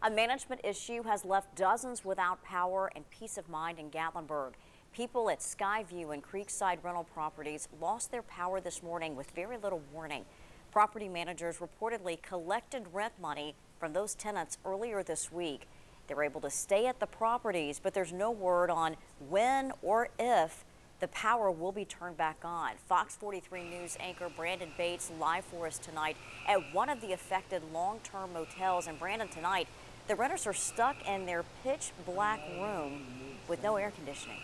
A management issue has left dozens without power and peace of mind in Gatlinburg. People at Skyview and Creekside rental properties lost their power this morning with very little warning. Property managers reportedly collected rent money from those tenants earlier this week. They were able to stay at the properties, but there's no word on when or if the power will be turned back on. Fox 43 News anchor Brandon Bates live for us tonight at one of the affected long-term motels. And Brandon, tonight, the renters are stuck in their pitch black room with no air conditioning.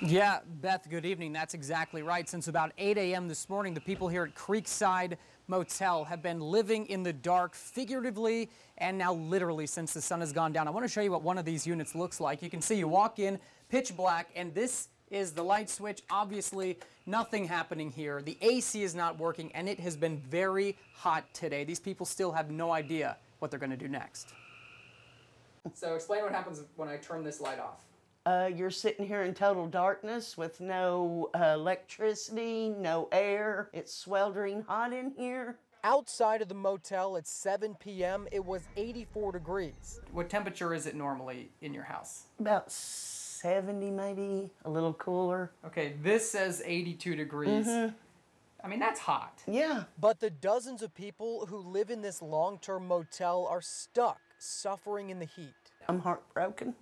Yeah, Beth, good evening. That's exactly right. Since about 8 a.m. this morning, the people here at Creekside Motel have been living in the dark, figuratively and now literally, since the sun has gone down. I want to show you what one of these units looks like. You can see you walk in, pitch black, and this is the light switch. Obviously, nothing happening here. The AC is not working, and it has been very hot today. These people still have no idea what they're going to do next. So explain what happens when I turn this light off. You're sitting here in total darkness with no electricity, no air. It's sweltering hot in here. Outside of the motel at 7 p.m., it was 84 degrees. What temperature is it normally in your house? About 70 maybe, a little cooler. Okay, this says 82 degrees. I mean, that's hot. Yeah. But the dozens of people who live in this long-term motel are stuck, suffering in the heat. I'm heartbroken.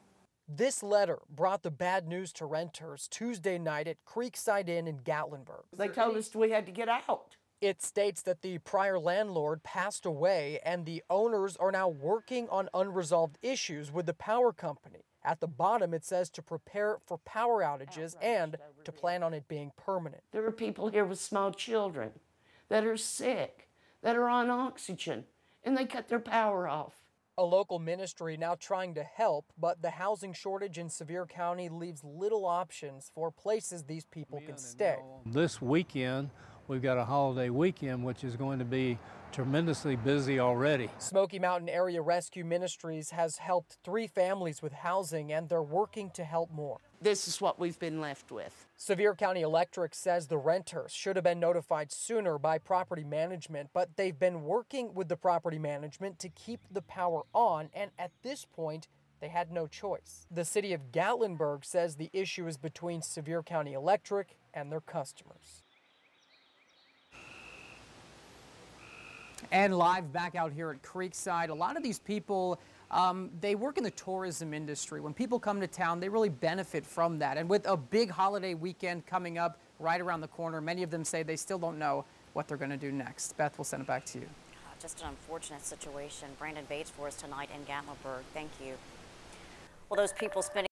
This letter brought the bad news to renters Tuesday night at Creekside Inn in Gatlinburg. They told us we had to get out. It states that the prior landlord passed away and the owners are now working on unresolved issues with the power company. At the bottom, it says to prepare for power outages and to plan on it being permanent. There are people here with small children that are sick, that are on oxygen, and they cut their power off. A local ministry now trying to help, but the housing shortage in Sevier County leaves little options for places these people can stay. This weekend, we've got a holiday weekend, which is going to be tremendously busy already. Smoky Mountain Area Rescue Ministries has helped 3 families with housing, and they're working to help more. This is what we've been left with. Sevier County Electric says the renters should have been notified sooner by property management, but they've been working with the property management to keep the power on, and at this point, they had no choice. The city of Gatlinburg says the issue is between Sevier County Electric and their customers. And live back out here at Creekside, a lot of these people, they work in the tourism industry. When people come to town, they really benefit from that. And with a big holiday weekend coming up right around the corner, many of them say they still don't know what they're going to do next. Beth, we'll send it back to you. Just an unfortunate situation. Brandon Bates for us tonight in Gatlinburg. Thank you. Well, those people spending